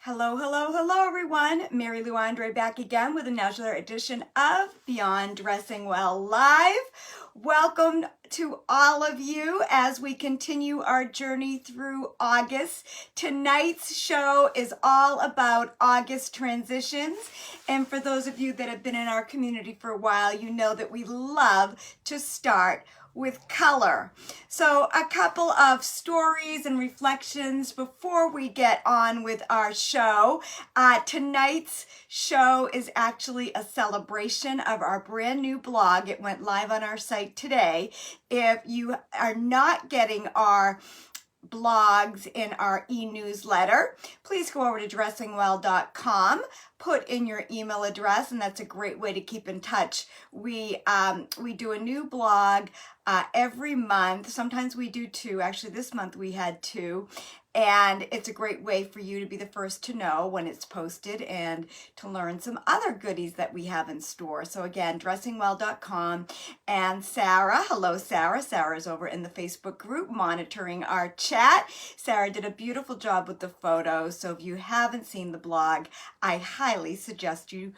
Hello, hello, hello, everyone. Mary Lou Andre back again with another edition of Beyond Dressing Well Live. Welcome to all of you as we continue our journey through August. Tonight's show is all about August transitions. And for those of you that have been in our community for a while, you know that we love to start with color. So a couple of stories and reflections before we get on with our show. Tonight's show is actually a celebration of our brand new blog. It went live on our site today. If you are not getting our blogs in our e-newsletter, please go over to dressingwell.com, put in your email address, and that's a great way to keep in touch. We do a new blog every month. Sometimes we do two. Actually, this month we had two. And it's a great way for you to be the first to know when it's posted and to learn some other goodies that we have in store. So again, dressingwell.com. And Sarah, hello Sarah. Sarah's over in the Facebook group monitoring our chat. Sarah did a beautiful job with the photos. So if you haven't seen the blog, I highly suggest you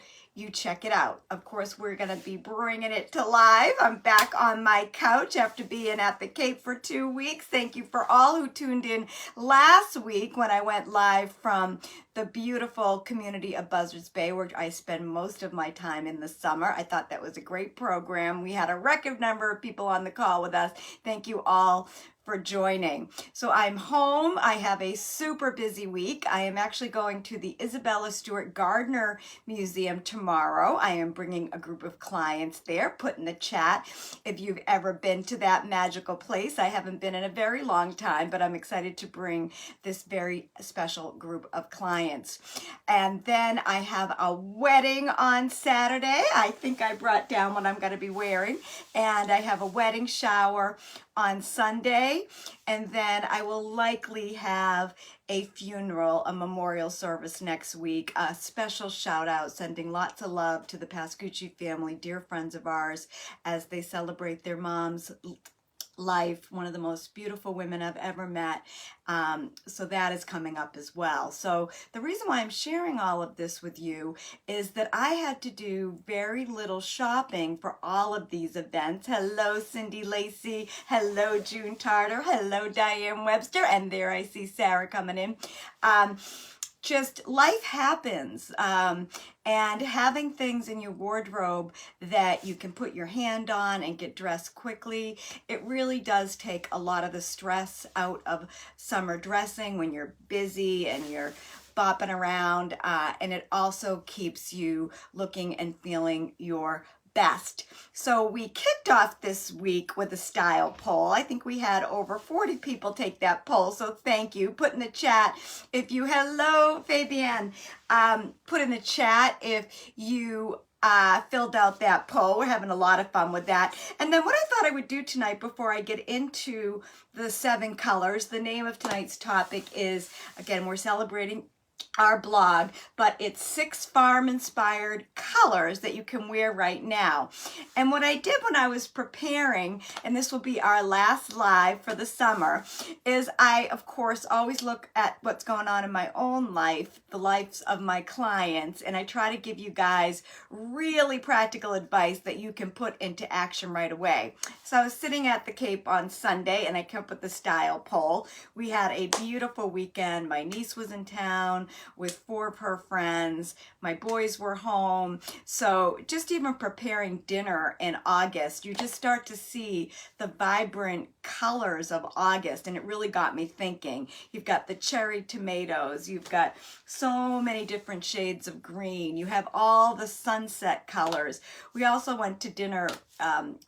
check it out. Of course, we're going to be bringing it to live. I'm back on my couch after being at the Cape for 2 weeks. Thank you for all who tuned in last week when I went live from the beautiful community of Buzzards Bay, where I spend most of my time in the summer. I thought that was a great program. We had a record number of people on the call with us. Thank you all for joining. So I'm home. I have a super busy week. I am actually going to the Isabella Stewart Gardner Museum tomorrow. I am bringing a group of clients there. Put in the chat if you've ever been to that magical place. I haven't been in a very long time, but I'm excited to bring this very special group of clients. And then I have a wedding on Saturday. I think I brought down what I'm going to be wearing. And I have a wedding shower on Sunday, and then I will likely have a funeral, a memorial service next week. A special shout out, sending lots of love to the Pascucci family, dear friends of ours, as they celebrate their mom's life, one of the most beautiful women I've ever met. So that is coming up as well. So the reason why I'm sharing all of this with you is that I had to do very little shopping for all of these events. Hello, Cindy Lacey. Hello, June Tarter. Hello, Diane Webster. And there I see Sarah coming in. Just life happens, and having things in your wardrobe that you can put your hand on and get dressed quickly, it really does take a lot of the stress out of summer dressing when you're busy and you're bopping around, and it also keeps you looking and feeling your best. So we kicked off this week with a style poll. I think we had over 40 people take that poll, so thank you. Put in the chat if you, hello Fabienne, put in the chat if you filled out that poll. We're having a lot of fun with that. And then what I thought I would do tonight before I get into the 7 colors, the name of tonight's topic is, again, we're celebrating our blog, but it's 6 farm-inspired colors that you can wear right now. And what I did when I was preparing, and this will be our last live for the summer, is I, of course, always look at what's going on in my own life, the lives of my clients, and I try to give you guys really practical advice that you can put into action right away. So I was sitting at the Cape on Sunday, and I came up with the style poll. We had a beautiful weekend. My niece was in town with 4 of her friends. My boys were home. So just even preparing dinner in August, you just start to see the vibrant colors of August, and it really got me thinking. You've got the cherry tomatoes, you've got so many different shades of green, you have all the sunset colors. We also went to dinner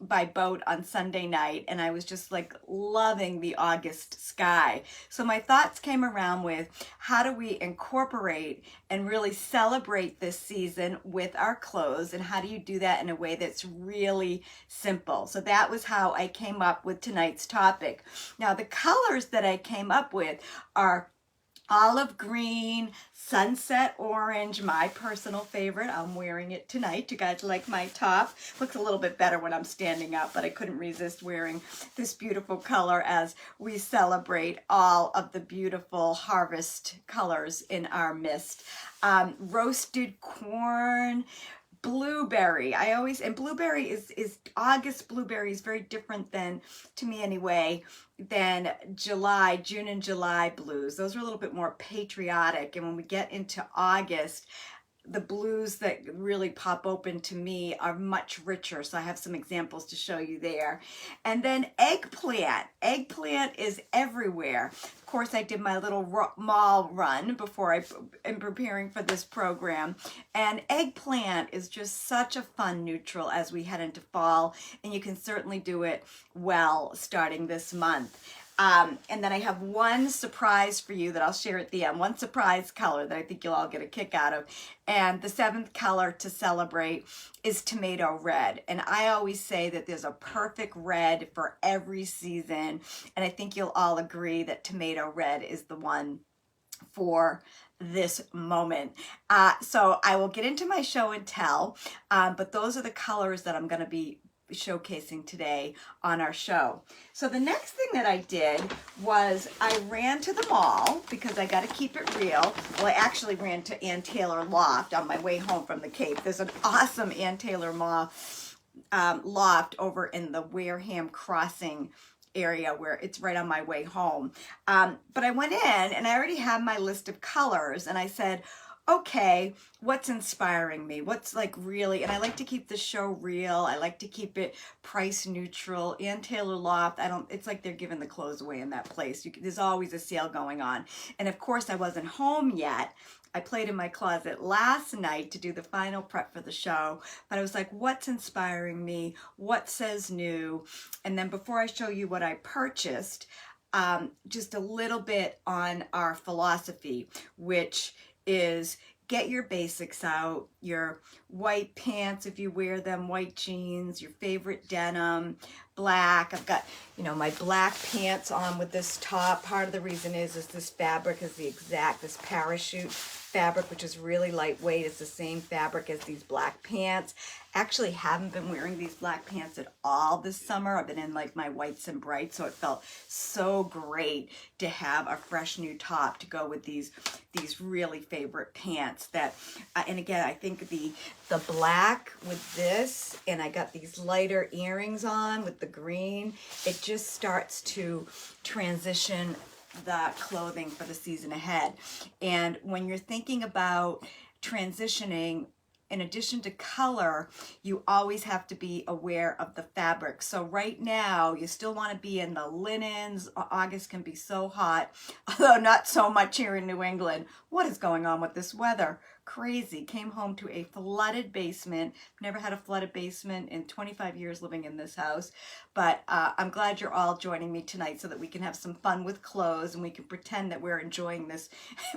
by boat on Sunday night, and I was just like loving the August sky. So my thoughts came around with, how do we incorporate and really celebrate this season with our clothes, and how do you do that in a way that's really simple? So that was how I came up with tonight's topic. Now the colors that I came up with are olive green, sunset orange, my personal favorite. I'm wearing it tonight. You guys like my top? Looks a little bit better when I'm standing up, but I couldn't resist wearing this beautiful color as we celebrate all of the beautiful harvest colors in our midst. Roasted corn, blueberry. And blueberry is August blueberry is very different than, to me anyway, than June and July blues. Those are a little bit more patriotic. And when we get into August, the blues that really pop open to me are much richer. So I have some examples to show you there. And then eggplant. Eggplant is everywhere. Of course, I did my little mall run before I am preparing for this program. And eggplant is just such a fun neutral as we head into fall. And you can certainly do it well starting this month. And then I have one surprise for you that I'll share at the end, one surprise color that I think you'll all get a kick out of. And the 7th color to celebrate is tomato red. And I always say that there's a perfect red for every season. And I think you'll all agree that tomato red is the one for this moment. So I will get into my show and tell, but those are the colors that I'm going to be showcasing today on our show. So the next thing that I did was I ran to the mall because I got to keep it real. Well, I actually ran to Ann Taylor Loft on my way home from the Cape. There's an awesome Ann Taylor loft over in the Wareham Crossing area where it's right on my way home. But I went in and I already had my list of colors and I said, okay, what's inspiring me? What's like really, and I like to keep the show real. I like to keep it price neutral. Ann Taylor Loft, it's like they're giving the clothes away in that place. There's always a sale going on. And of course I wasn't home yet. I played in my closet last night to do the final prep for the show, but I was like, what's inspiring me? What says new? And then before I show you what I purchased, just a little bit on our philosophy, which is get your basics out, your white pants if you wear them, white jeans, your favorite denim, black. I've got, my black pants on with this top. Part of the reason is this fabric is this parachute fabric, which is really lightweight. It's the same fabric as these black pants. Actually haven't been wearing these black pants at all this summer. I've been in like my whites and brights, so it felt so great to have a fresh new top to go with these really favorite pants that, and again, I think the black with this, and I got these lighter earrings on with the green, it just starts to transition the clothing for the season ahead. And when you're thinking about transitioning, in addition to color, you always have to be aware of the fabric. So right now, you still want to be in the linens. August can be so hot, although not so much here in New England. What is going on with this weather? Crazy. Came home to a flooded basement. Never had a flooded basement in 25 years living in this house. But I'm glad you're all joining me tonight so that we can have some fun with clothes and we can pretend that we're enjoying this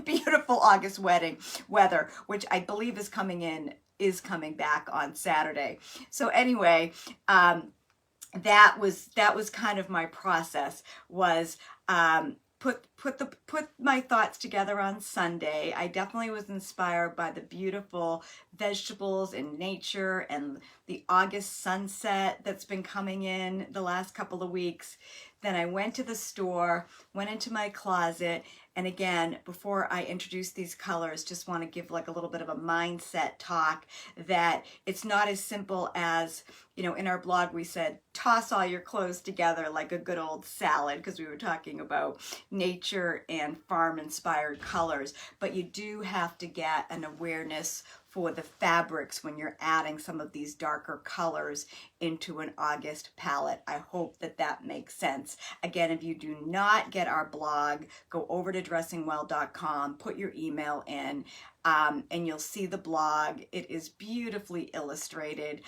beautiful August weather, which I believe is coming back on Saturday. So anyway, that was kind of my process, was put my thoughts together on Sunday. I definitely was inspired by the beautiful vegetables and nature and the August sunset that's been coming in the last couple of weeks. Then I went to the store, went into my closet, and again, before I introduce these colors, just want to give like a little bit of a mindset talk that it's not as simple as, in our blog we said, toss all your clothes together like a good old salad, because we were talking about nature and farm-inspired colors, but you do have to get an awareness for the fabrics when you're adding some of these darker colors into an August palette. I hope that makes sense. Again, if you do not get our blog, go over to dressingwell.com, put your email in, and you'll see the blog. It is beautifully illustrated.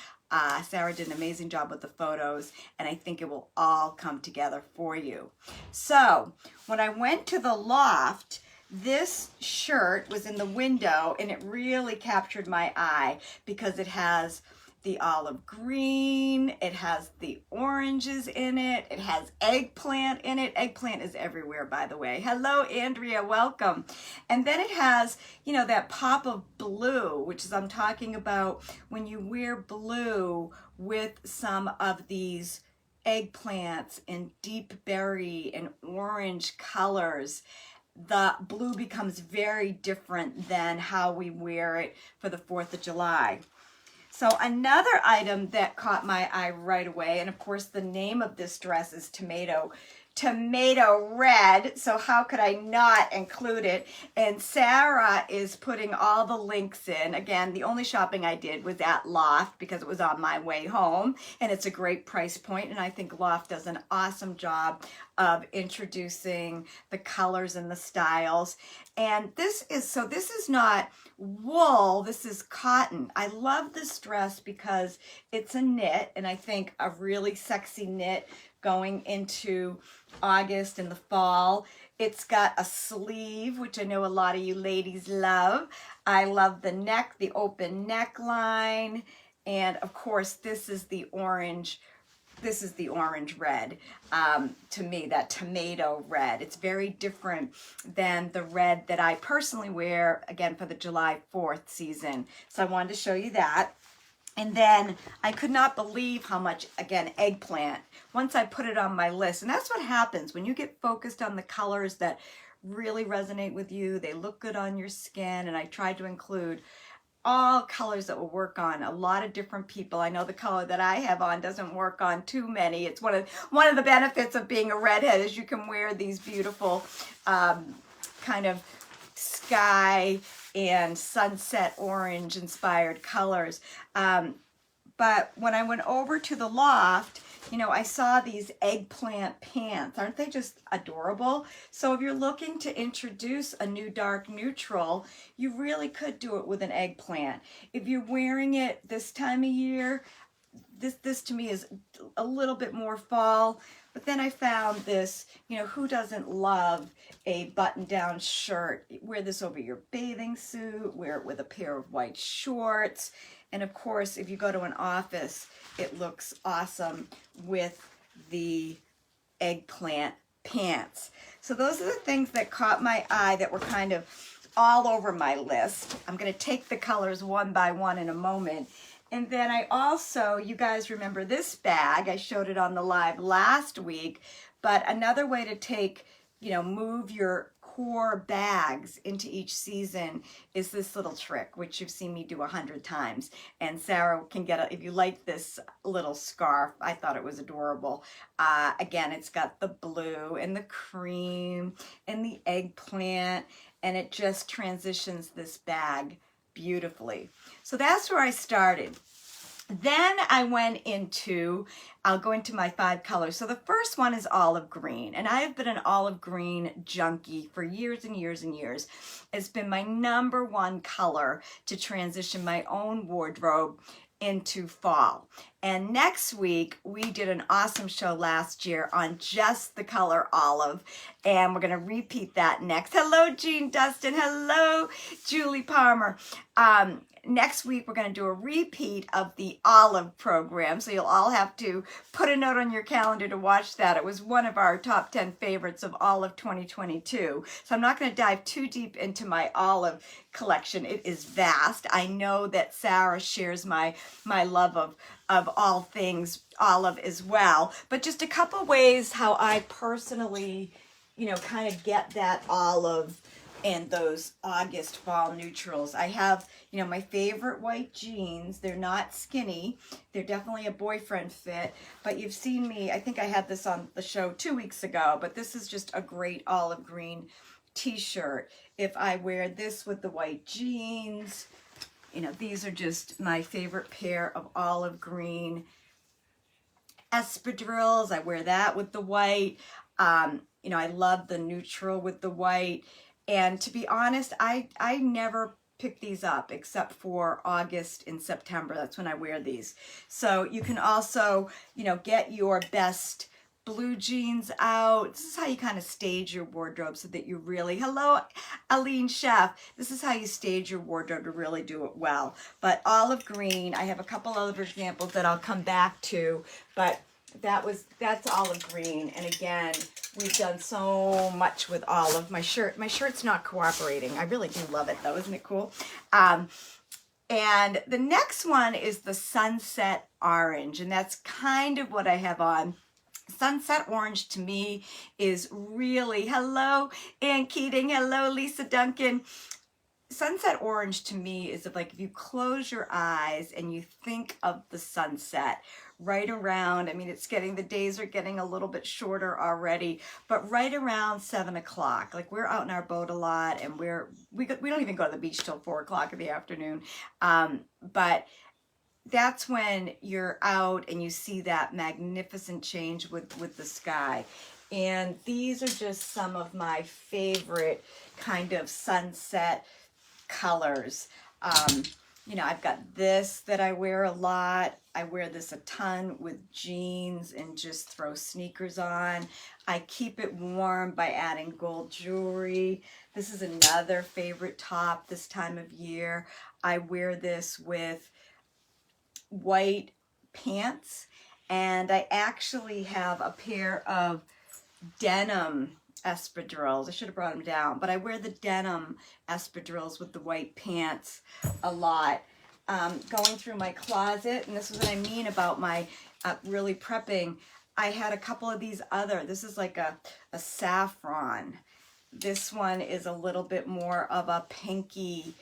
Sarah did an amazing job with the photos, and I think it will all come together for you. So when I went to the loft, this shirt was in the window and it really captured my eye because it has the olive green, it has the oranges in it, it has eggplant in it. Eggplant is everywhere, by the way. Hello, Andrea, welcome. And then it has, you know, that pop of blue, which is I'm talking about when you wear blue with some of these eggplants and deep berry and orange colors. The blue becomes very different than how we wear it for the 4th of July. So another item that caught my eye right away, and of course the name of this dress is Tomato Red, so how could I not include it? And Sarah is putting all the links in. Again, the only shopping I did was at Loft because it was on my way home, and it's a great price point, and I think Loft does an awesome job of introducing the colors and the styles. And this is not wool, this is cotton. I love this dress because it's a knit, and I think a really sexy knit going into August in the fall. It's got a sleeve, which I know a lot of you ladies love. I love the neck, the open neckline, and of course this is the orange. This is the orange red, to me, that tomato red. It's very different than the red that I personally wear, again, for the July 4th season. So I wanted to show you that. And then I could not believe how much, again, eggplant, once I put it on my list. And that's what happens when you get focused on the colors that really resonate with you. They look good on your skin. And I tried to include all colors that will work on a lot of different people. I know the color that I have on doesn't work on too many. It's one of the benefits of being a redhead is you can wear these beautiful kind of sky and sunset orange inspired colors. But when I went over to the Loft, you know, I saw these eggplant pants. Aren't they just adorable? So if you're looking to introduce a new dark neutral, you really could do it with an eggplant. If you're wearing it this time of year, this to me is a little bit more fall. But then I found this, you know, who doesn't love a button-down shirt? Wear this over your bathing suit, wear it with a pair of white shorts. And of course, if you go to an office, it looks awesome with the eggplant pants. So those are the things that caught my eye that were kind of all over my list. I'm going to take the colors one by one in a moment. And then I also, you guys remember this bag, I showed it on the live last week, but another way to take, you know, move your core bags into each season is this little trick, which you've seen me do 100 times. And Sarah can get if you like this little scarf, I thought it was adorable. Again, it's got the blue and the cream and the eggplant, and it just transitions this bag beautifully. So that's where I started. Then I went into, I'll go into my 5 colors. So the first one is olive green, and I have been an olive green junkie for years and years and years. It's been my #1 color to transition my own wardrobe into fall. And next week, we did an awesome show last year on just the color olive, and we're going to repeat that next. Hello, Jean Dustin. Hello, Julie Palmer. Next week, we're going to do a repeat of the olive program, so you'll all have to put a note on your calendar to watch that. It was one of our top 10 favorites of all of 2022. So I'm not going to dive too deep into my olive collection. It is vast. I know that Sarah shares my love of all things olive as well. But just a couple ways how I personally, you know, kind of get that olive and those August fall neutrals. I have, you know, my favorite white jeans. They're not skinny. They're definitely a boyfriend fit, but you've seen me, I think I had this on the show 2 weeks ago, but this is just a great olive green t-shirt. If I wear this with the white jeans, you know, these are just my favorite pair of olive green espadrilles. I wear that with the white. You know, I love the neutral with the white. And to be honest, I never pick these up except for August and September. That's when I wear these. So you can also, you know, get your best blue jeans out. This is how you kind of stage your wardrobe so that you really, hello, Aline Chef. This is how you stage your wardrobe to really do it well. But olive green, I have a couple other examples that I'll come back to, but that's olive green. And again, we've done so much with olive. My shirt's not cooperating. I really do love it though. Isn't it cool? And the next one is the sunset orange, and that's kind of what I have on. Sunset orange to me is really, hello, Ann Keating, hello, Lisa Duncan. Sunset orange to me is like if you close your eyes and you think of the sunset right around, I mean, the days are getting a little bit shorter already, but right around 7 o'clock, like we're out in our boat a lot, and we don't even go to the beach till 4 o'clock in the afternoon. But that's when you're out and you see that magnificent change with the sky. And these are just some of my favorite kind of sunset colors. You know, I've got this that I wear a lot. I wear this a ton with jeans and just throw sneakers on. I keep it warm by adding gold jewelry. This is another favorite top this time of year. I wear this with white pants, and I actually have a pair of denim espadrilles. I should have brought them down, but I wear the denim espadrilles with the white pants a lot. Going through my closet, and this is what I mean about my really prepping. I had a couple of these this is like a saffron. This one is a little bit more of a pinky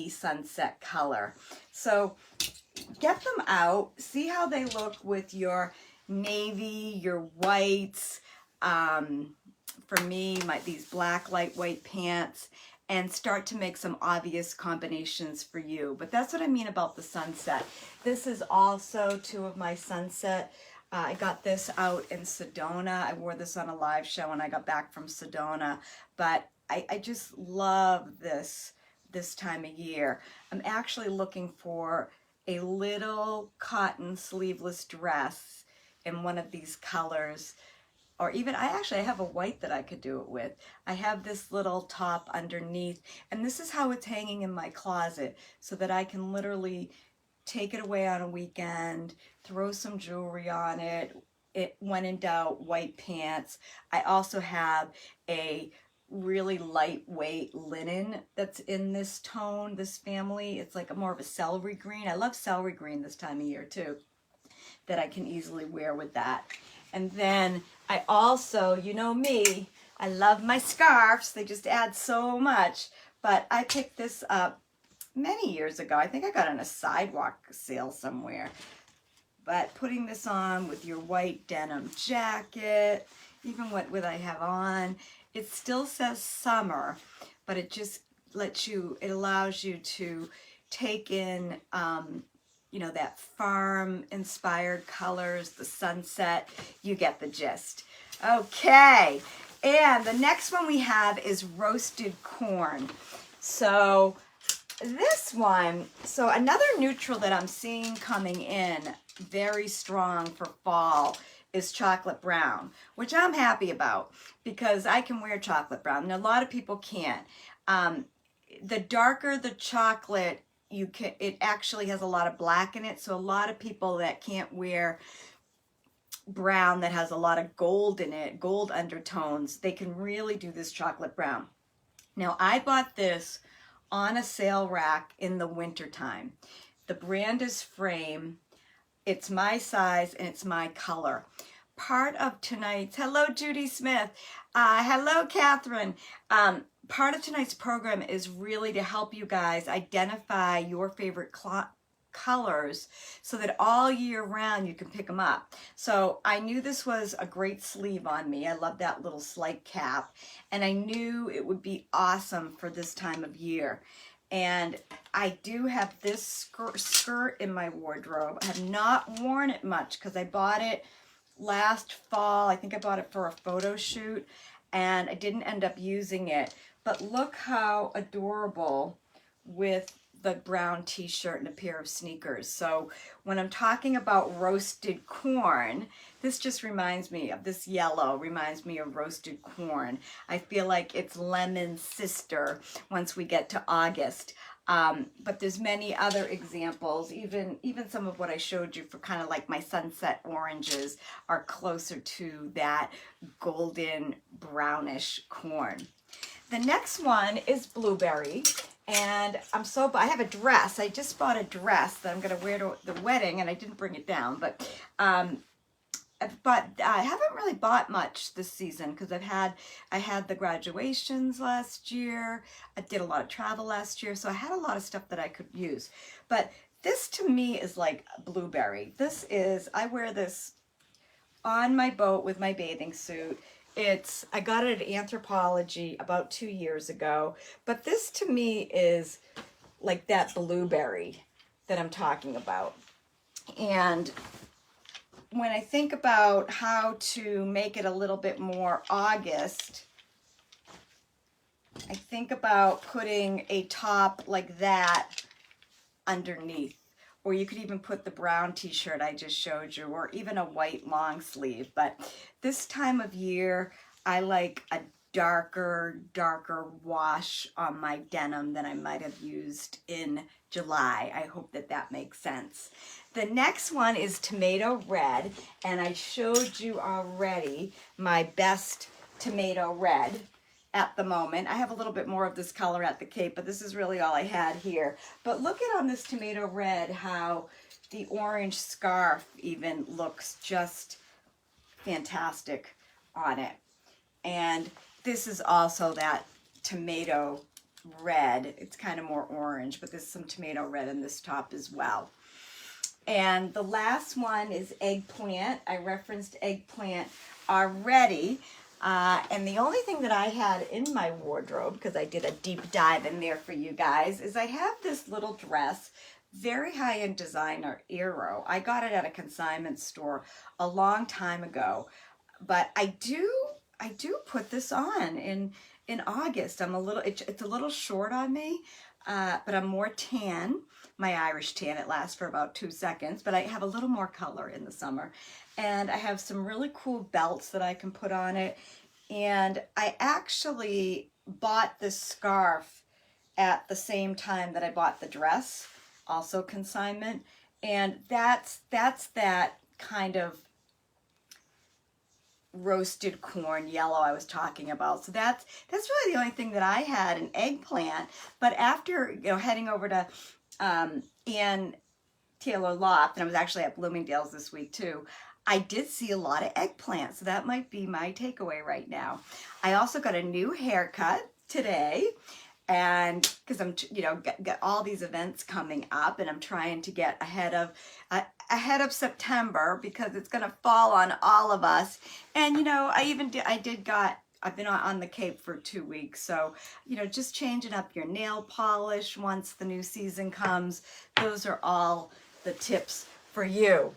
sunset color. So get them out, see how they look with your navy, your whites, for me, these black lightweight pants, and start to make some obvious combinations for you. But that's what I mean about the sunset. This is also two of my sunset. I got this out in Sedona. I wore this on a live show when I got back from Sedona, but I just love this time of year. I'm actually looking for a little cotton sleeveless dress in one of these colors, or even I have a white that I could do it with. I have this little top underneath, and this is how it's hanging in my closet, so that I can literally take it away on a weekend, throw some jewelry on it. When in doubt, white pants. I also have a really lightweight linen that's in this tone, this family. It's like more of a celery green. I love celery green this time of year too, that I can easily wear with that. And then I also, you know me, I love my scarves. They just add so much. But I picked this up many years ago. I think I got it on a sidewalk sale somewhere. But putting this on with your white denim jacket, even what I have on, it still says summer, but it just it allows you to take in, you know, that farm inspired colors, the sunset. You get the gist. Okay, and the next one we have is roasted corn. So this one, so another neutral that I'm seeing coming in very strong for fall is chocolate brown, which I'm happy about because I can wear chocolate brown, and a lot of people can't. The darker the chocolate, it actually has a lot of black in it, so a lot of people that can't wear brown that has a lot of gold in it, gold undertones, they can really do this chocolate brown. Now, I bought this on a sale rack in the wintertime. The brand is Frame. It's my size and it's my color. Part of tonight's, hello Judy Smith, hello Catherine. Part of tonight's program is really to help you guys identify your favorite colors so that all year round you can pick them up. So I knew this was a great sleeve on me. I love that little slight cap, and I knew it would be awesome for this time of year. And I do have this skirt in my wardrobe. I have not worn it much because I bought it last fall. I think I bought it for a photo shoot and I didn't end up using it. But look how adorable with the brown t-shirt and a pair of sneakers. So when I'm talking about roasted corn, this just reminds me of this yellow, reminds me of roasted corn. I feel like it's lemon's sister once we get to August. But there's many other examples, even some of what I showed you for kind of like my sunset oranges are closer to that golden brownish corn. The next one is blueberry, and I have a dress. I just bought a dress that I'm going to wear to the wedding, and I didn't bring it down, but I haven't really bought much this season because I had the graduations last year. I did a lot of travel last year, so I had a lot of stuff that I could use. But this to me is like blueberry. I wear this on my boat with my bathing suit. I got it at Anthropologie about 2 years ago, but this to me is like that blueberry that I'm talking about. And when I think about how to make it a little bit more August, I think about putting a top like that underneath. Or you could even put the brown t-shirt I just showed you, or even a white long sleeve. But this time of year, I like a darker wash on my denim than I might have used in July. I hope that makes sense. The next one is tomato red, and I showed you already my best tomato red. At the moment, I have a little bit more of this color at the Cape, but this is really all I had here. But look at on this tomato red how the orange scarf even looks just fantastic on it. And this is also that tomato red. It's kind of more orange, but there's some tomato red in this top as well. And the last one is eggplant. I referenced eggplant already. And the only thing that I had in my wardrobe, because I did a deep dive in there for you guys, is I have this little dress, very high-end designer, Eero. I got it at a consignment store a long time ago, but I do put this on in August. It's a little short on me, but I'm more tan. My Irish tan, it lasts for about 2 seconds, but I have a little more color in the summer. And I have some really cool belts that I can put on it. And I actually bought this scarf at the same time that I bought the dress, also consignment. And that's that kind of roasted corn yellow I was talking about. So that's really the only thing that I had, an eggplant. But after heading over to Ann Taylor Loft, and I was actually at Bloomingdale's this week too, I did see a lot of eggplant, so that might be my takeaway right now. I also got a new haircut today, and because I'm got all these events coming up, and I'm trying to get ahead of September because it's going to fall on all of us. And I've been on the Cape for 2 weeks, so just changing up your nail polish once the new season comes. Those are all the tips for you.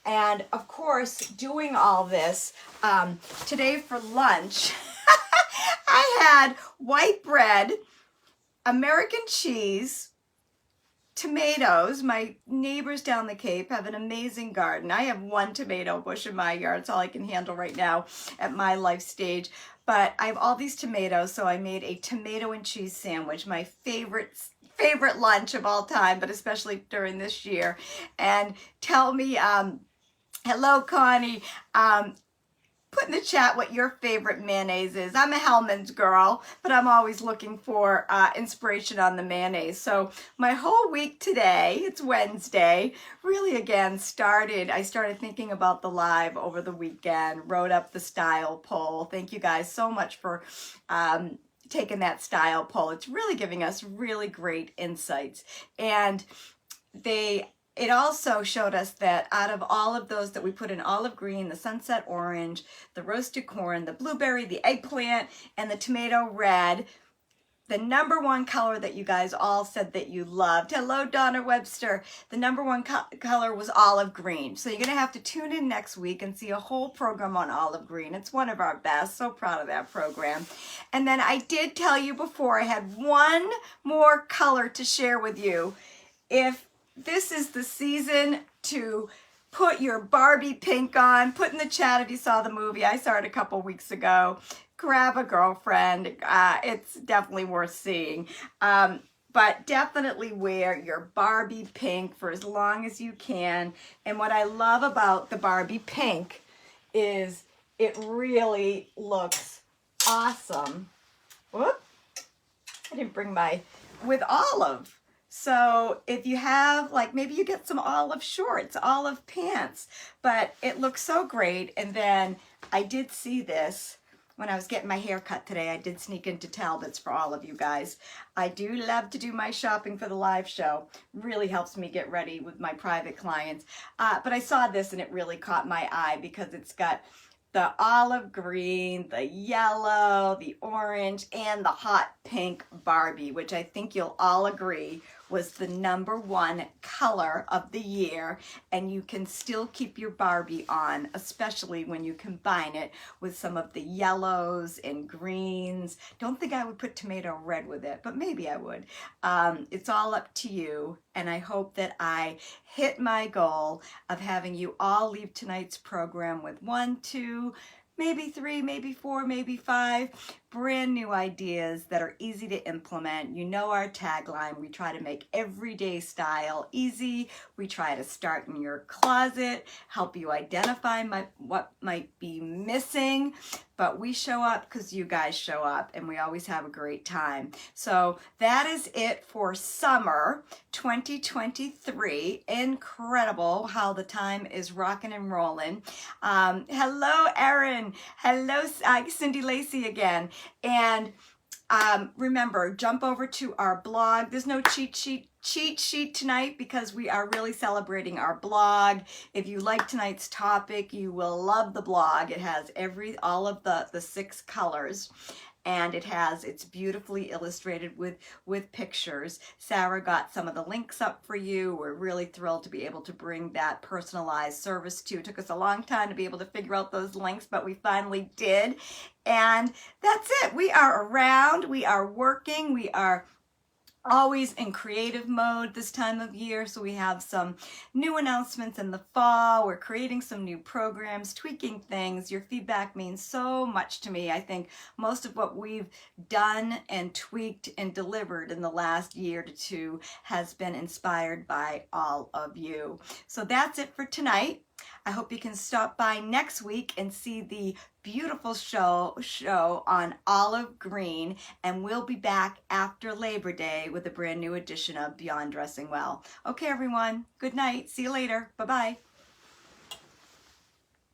And of course, doing all this, today for lunch, I had white bread, American cheese, tomatoes. My neighbors down the Cape have an amazing garden. I have 1 tomato bush in my yard. It's all I can handle right now at my life stage. But I have all these tomatoes, so I made a tomato and cheese sandwich, my favorite lunch of all time, but especially during this year. And tell me, hello, Connie. Put in the chat what your favorite mayonnaise is. I'm a Hellmann's girl, but I'm always looking for inspiration on the mayonnaise. So my whole week today, it's Wednesday, really again I started thinking about the live over the weekend, wrote up the style poll. Thank you guys so much for taking that style poll. It's really giving us really great insights. And it also showed us that out of all of those that we put in olive green, the sunset orange, the roasted corn, the blueberry, the eggplant, and the tomato red, the number one color that you guys all said that you loved. Hello, Donna Webster. The number one color was olive green. So you're going to have to tune in next week and see a whole program on olive green. It's one of our best. So proud of that program. And then I did tell you before, I had one more color to share with you. If this is the season to put your Barbie pink on, put in the chat if you saw the movie. I saw it a couple weeks ago. Grab a girlfriend. It's definitely worth seeing. But definitely wear your Barbie pink for as long as you can. And what I love about the Barbie pink is it really looks awesome. Whoop. I didn't bring my, with olive. So if you have, like, maybe you get some olive shorts, olive pants, but it looks so great. And then I did see this when I was getting my hair cut today. I did sneak into Talbot's for all of you guys. I do love to do my shopping for the live show. Really helps me get ready with my private clients. But I saw this and it really caught my eye because it's got the olive green, the yellow, the orange, and the hot pink Barbie, which I think you'll all agree was the number one color of the year. And you can still keep your Barbie on, especially when you combine it with some of the yellows and greens. Don't think I would put tomato red with it, but maybe I would. It's all up to you. And I hope that I hit my goal of having you all leave tonight's program with 1, 2, maybe 3, maybe 4, maybe 5 brand new ideas that are easy to implement. You know our tagline, we try to make everyday style easy. We try to start in your closet, help you identify what might be missing, but we show up because you guys show up and we always have a great time. So that is it for summer 2023. Incredible how the time is rocking and rolling. Hello, Erin. Hello, Cindy Lacey again. And remember, jump over to our blog. There's no cheat sheet tonight because we are really celebrating our blog. If you like tonight's topic, you will love the blog. It has all of the 6 colors. And it's beautifully illustrated with pictures. Sarah got some of the links up for you. We're really thrilled to be able to bring that personalized service to you. It took us a long time to be able to figure out those links, but we finally did. And that's it. We are around, we are working, we are always in creative mode this time of year. So we have some new announcements in the fall. We're creating some new programs, tweaking things. Your feedback means so much to me. I think most of what we've done and tweaked and delivered in the last year to 2 has been inspired by all of you. So that's it for tonight. I hope you can stop by next week and see the beautiful show on olive green, and we'll be back after Labor Day with a brand new edition of Beyond Dressing Well. Okay, everyone, good night. See you later. Bye-bye.